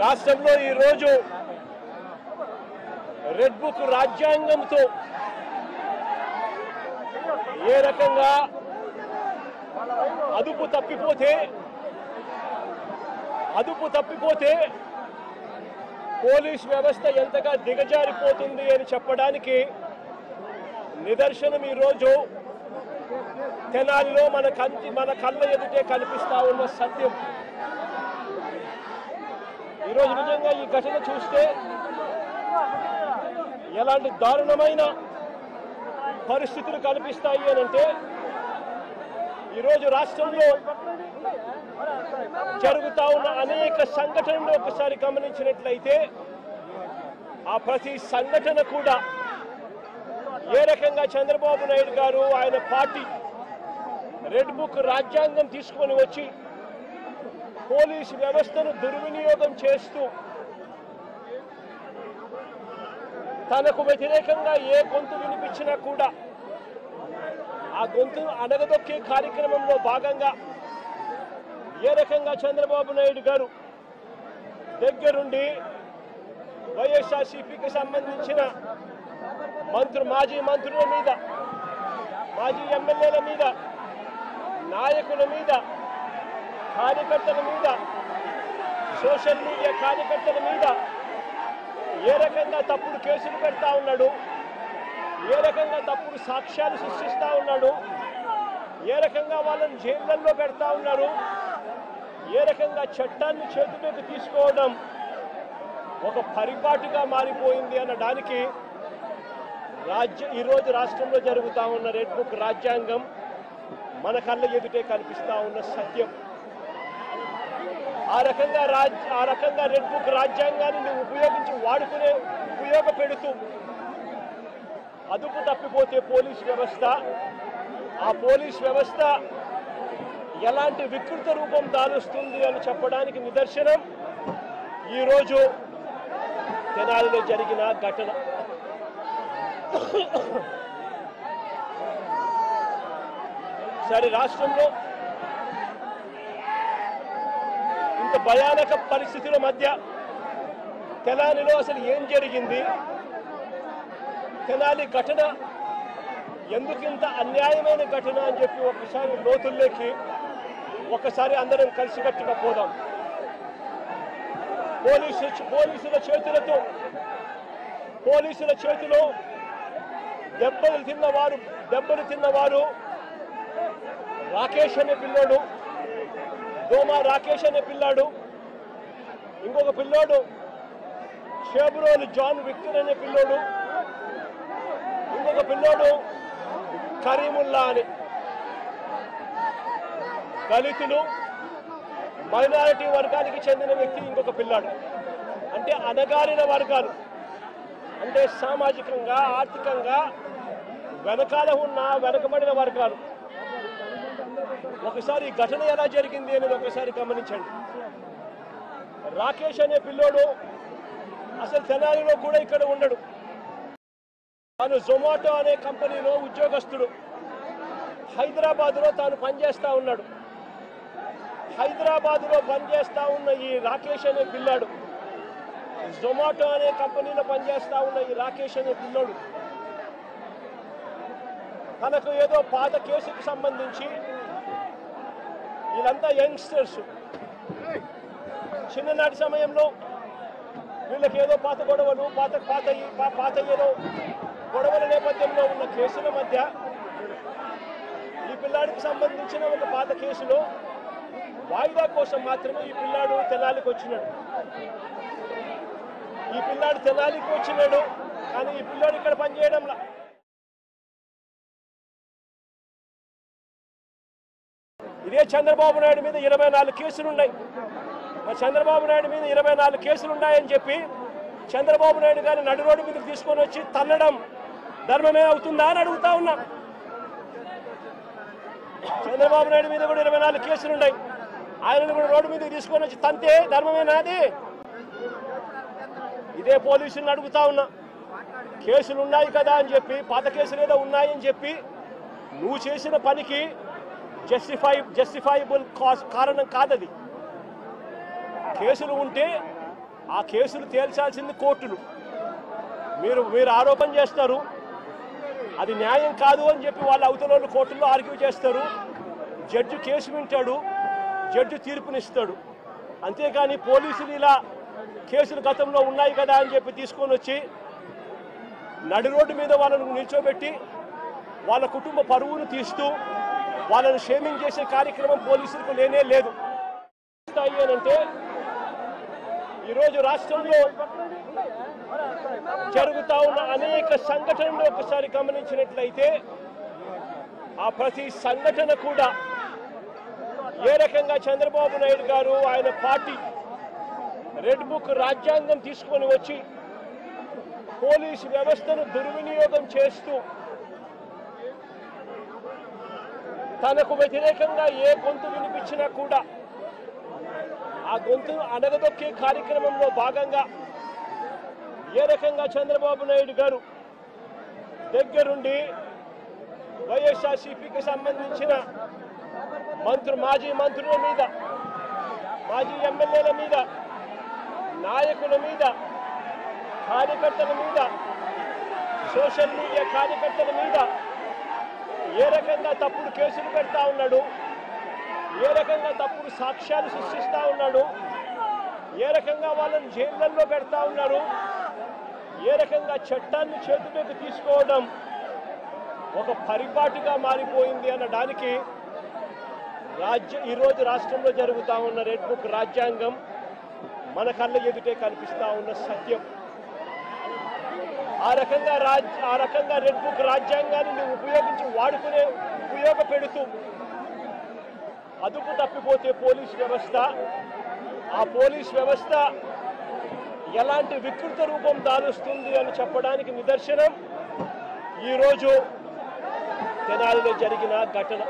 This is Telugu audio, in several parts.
రాష్ట్రంలో ఈ రోజు రెడ్ బుక్ రాజ్యాంగంతో ఏ రకంగా అదుపు తప్పిపోతే పోలీస్ వ్యవస్థ ఎంతగా దిగజారిపోతుంది అని చెప్పడానికి నిదర్శనం ఈరోజు తెనాలిలో మన కళ్ళ ఎదుటే కనిపిస్తా ఉన్న సత్యం. ఈరోజు నిజంగా ఈ ఘటన చూస్తే ఎలాంటి దారుణమైన పరిస్థితులు కనిపిస్తాయి అనంటే ఈరోజు రాష్ట్రంలో జరుగుతా ఉన్న అనేక సంఘటనలు ఒకసారి గమనించినట్లయితే ఆ ప్రతి సంఘటన కూడా ఏ రకంగా చంద్రబాబు నాయుడు గారు ఆయన పార్టీ రెడ్ బుక్ రాజ్యాంగం తీసుకొని వచ్చి పోలీసు వ్యవస్థను దుర్వినియోగం చేస్తూ తనకు వ్యతిరేకంగా ఏ గొంతు వినిపించినా కూడా ఆ గొంతు అణగదొక్కే కార్యక్రమంలో భాగంగా ఏ రకంగా చంద్రబాబు నాయుడు గారు దగ్గరుండి వైఎస్ఆర్సీపీకి సంబంధించిన మాజీ మంత్రుల మీద, మాజీ ఎమ్మెల్యేల మీద, నాయకుల మీద, కార్యకర్తల మీద, సోషల్ మీడియా కార్యకర్తల మీద ఏ రకంగా తప్పుడు కేసులు పెడతా ఉన్నాడు, ఏ రకంగా తప్పుడు సాక్ష్యాలు సృష్టిస్తూ ఉన్నాడు, ఏ రకంగా వాళ్ళని జైళ్ళల్లో పెడతా ఉన్నారు, ఏ రకంగా చట్టాన్ని చేతిలోకి తీసుకోవడం ఒక పరిపాటిగా మారిపోయింది అనడానికి ఈరోజు రాష్ట్రంలో జరుగుతూ ఉన్న రెడ్ బుక్ రాజ్యాంగం మన కళ్ళ ఎదుటే కనిపిస్తూ ఉన్న సత్యం. ఆ రకంగా రెడ్ బుక్ రాజ్యాంగాన్ని ఉపయోగపెడుతూ అదుపు తప్పిపోతే పోలీస్ వ్యవస్థ, ఆ పోలీస్ వ్యవస్థ ఎలాంటి వికృత రూపం దాలుస్తుంది అని చెప్పడానికి నిదర్శనం ఈరోజు తెనాలిలో జరిగిన ఘటన. సరే, రాష్ట్రంలో ఇంత భయానక పరిస్థితుల మధ్య తెనాలిలో అసలు ఏం జరిగింది, తెనాలి ఘటన ఎందుకింత అన్యాయమైన ఘటన అని చెప్పి ఒకసారి లోతుల్లోకి అందరం కలిసికట్టుగా పోదాం. పోలీసుల చేతిలో దెబ్బలు తిన్నవారు రాకేష్ అనే పిల్లోడు, దోమా రాకేష్ అనే పిల్లాడు, ఇంకొక పిల్లోడు షేబ్రోలు జాన్ విక్టర్ అనే పిల్లోడు, ఇంకొక పిల్లోడు కరీముల్లా అని. దళితులు, మైనారిటీ వర్గానికి చెందిన వ్యక్తి ఇంకొక పిల్లాడు. అంటే అణగారిన వర్గాలు, అంటే సామాజికంగా ఆర్థికంగా వెనకబడిన వర్గాలు. ఒకసారి ఈ ఘటన ఎలా జరిగింది అనేది ఒకసారి గమనించండి. రాకేష్ అనే పిల్లోడు అసలు తెనాలిలో కూడా ఇక్కడ ఉండడు. తాను జొమాటో అనే కంపెనీలో ఉద్యోగస్తుడు. హైదరాబాద్లో తాను పనిచేస్తూ ఉన్నాడు. హైదరాబాద్లో పనిచేస్తూ ఉన్న ఈ రాకేష్ అనే పిల్లాడు, జొమాటో అనే కంపెనీలో పనిచేస్తూ ఉన్న ఈ రాకేష్ అనే పిల్లోడు తనకు ఏదో పాత కేసుకు సంబంధించి, వీళ్ళంతా యంగ్స్టర్స్, చిన్ననాటి సమయంలో వీళ్ళకి ఏదో పాత గొడవలు, పాత ఏదో గొడవల నేపథ్యంలో ఉన్న కేసుల మధ్య ఈ పిల్లాడికి సంబంధించిన ఒక పాత కేసులో వాయిదా కోసం మాత్రమే ఈ పిల్లాడు తెనాలికి వచ్చినాడు. కానీ ఈ పిల్లాడు ఇక్కడ పనిచేయడంలా. ఇదే చంద్రబాబు నాయుడు మీద 24 కేసులున్నాయి. మరి చంద్రబాబు నాయుడు మీద 24 కేసులున్నాయని చెప్పి చంద్రబాబు నాయుడు గారిని నడి రోడ్డు మీదకి తీసుకొని వచ్చి తన్నడం ధర్మమే అవుతుందా అని అడుగుతా ఉన్నా. చంద్రబాబు నాయుడు మీద కూడా 24 కేసులున్నాయి. ఆయనను కూడా రోడ్డు మీదకి తీసుకొని వచ్చి తంతే ధర్మమేనాది? ఇదే పోలీసులను అడుగుతా ఉన్నా. కేసులు ఉన్నాయి కదా అని చెప్పి, పాత కేసులు ఏదో ఉన్నాయని చెప్పి నువ్వు చేసిన పనికి జస్టిఫైబుల్ కారణం కాదది. కేసులు ఉంటే ఆ కేసులు తేల్చాల్సింది కోర్టులు. మీరు ఆరోపణ చేస్తారు, అది న్యాయం కాదు అని చెప్పి వాళ్ళ అవతల కోర్టుల్లో ఆర్గ్యూ చేస్తారు. జడ్జి కేసు వింటాడు, జడ్జి తీర్పునిస్తాడు. అంతేకాని పోలీసులు ఇలా కేసులు గతంలో ఉన్నాయి కదా అని చెప్పి తీసుకొని వచ్చి నడి రోడ్డు మీద వాళ్ళను నిల్చోబెట్టి వాళ్ళ కుటుంబ పరువును తీస్తూ వాళ్ళను షేమింగ్ చేసే కార్యక్రమం పోలీసులకు లేనే లేదు. అంటే ఈరోజు రాష్ట్రంలో జరుగుతూ ఉన్న అనేక సంఘటనలు ఒకసారి గమనించినట్లయితే ఆ ప్రతి సంఘటన కూడా ఏ రకంగా చంద్రబాబు నాయుడు గారు ఆయన పార్టీ రెడ్ బుక్ రాజ్యాంగం తీసుకొని వచ్చి పోలీసు వ్యవస్థను దుర్వినియోగం చేస్తూ తనకు వ్యతిరేకంగా ఏ గొంతు వినిపించినా కూడా ఆ గొంతును అణగదొక్కే కార్యక్రమంలో భాగంగా ఏ రకంగా చంద్రబాబు నాయుడు గారు దగ్గరుండి వైఎస్ఆర్సీపీకి సంబంధించిన మాజీ మంత్రుల మీద, మాజీ ఎమ్మెల్యేల మీద, నాయకుల మీద, కార్యకర్తల మీద, సోషల్ మీడియా కార్యకర్తల మీద ఏ రకంగా తప్పుడు కేసులు పెడతా ఉన్నాడు, ఏ రకంగా తప్పుడు సాక్ష్యాలు సృష్టిస్తూ ఉన్నాడు, ఏ రకంగా వాళ్ళని జైళ్ళల్లో పెడతా ఉన్నారు, ఏ రకంగా చట్టాన్ని చేతిలోకి తీసుకోవడం ఒక పరిపాటిగా మారిపోయింది అనడానికి ఈరోజు రాష్ట్రంలో జరుగుతూ ఉన్న రెడ్ బుక్ రాజ్యాంగం మన కళ్ళ ఎదుటే కనిపిస్తూ ఉన్న సత్యం. ఆ రకంగా రెడ్ బుక్ రాజ్యాంగాన్ని ఉపయోగపెడుతూ అదుపు తప్పిపోతే పోలీస్ వ్యవస్థ, ఆ పోలీస్ వ్యవస్థ ఎలాంటి వికృత రూపం దాలుస్తుంది అని చెప్పడానికి నిదర్శనం ఈరోజు తెనాలిలో జరిగిన ఘటన.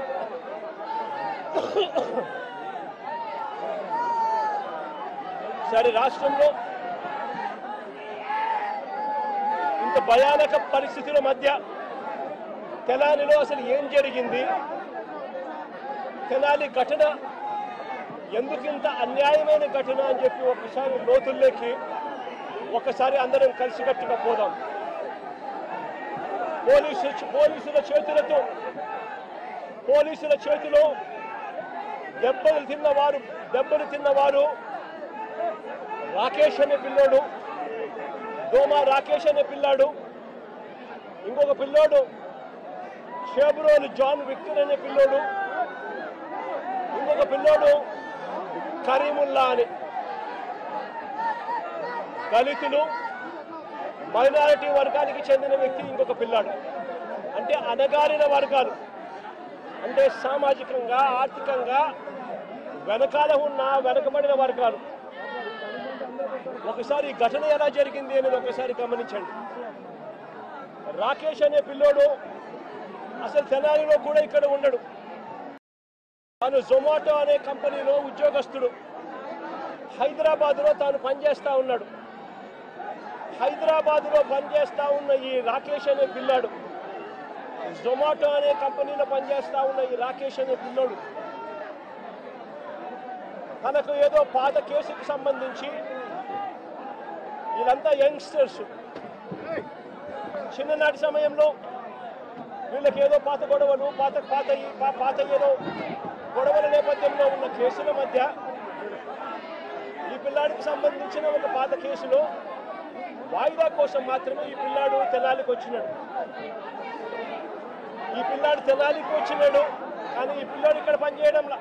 సరే, రాష్ట్రంలో ఇంత భయానక పరిస్థితుల మధ్య తెనాలిలో అసలు ఏం జరిగింది, తెనాలి ఘటన ఎందుకింత అన్యాయమైన ఘటన అని చెప్పి ఒకసారి లోతుల్లోకి అందరం కలిసికట్టుగా పోదాం. పోలీసుల చేతిలో దెబ్బలు తిన్నవారు రాకేష్ అనే పిల్లోడు, దోమా రాకేష్ అనే పిల్లాడు, ఇంకొక పిల్లోడు షేబ్రోలు జాన్ విక్టర్ అనే పిల్లోడు, ఇంకొక పిల్లోడు కరీముల్లా అని. దళితులు, మైనారిటీ వర్గానికి చెందిన వ్యక్తి ఇంకొక పిల్లాడు. అంటే అణగారిన వర్గాలు, అంటే సామాజికంగా ఆర్థికంగా వెనకబడిన వర్గాలు. ఒకసారి ఈ ఘటన ఎలా జరిగింది అనేది ఒకసారి గమనించండి. రాకేష్ అనే పిల్లోడు అసలు తెనాలిలో కూడా ఇక్కడ ఉండడు. తాను జొమాటో అనే కంపెనీలో ఉద్యోగస్తుడు. హైదరాబాద్లో తాను పనిచేస్తూ ఉన్నాడు. హైదరాబాద్లో పనిచేస్తూ ఉన్న ఈ రాకేష్ అనే పిల్లాడు, జొమాటో అనే కంపెనీలో పనిచేస్తూ ఉన్న ఈ రాకేష్ అనే పిల్లోడు తనకు ఏదో పాత కేసుకు సంబంధించి, వీళ్ళంతా యంగ్స్టర్స్, చిన్ననాటి సమయంలో వీళ్ళకి ఏదో పాత గొడవలు, పాత ఏదో గొడవల నేపథ్యంలో ఉన్న కేసుల మధ్య ఈ పిల్లాడికి సంబంధించిన ఒక పాత కేసులో వాయిదా కోసం మాత్రమే ఈ పిల్లాడు తెనాలికి వచ్చినాడు. కానీ ఈ పిల్లాడు ఇక్కడ పనిచేయడంలా.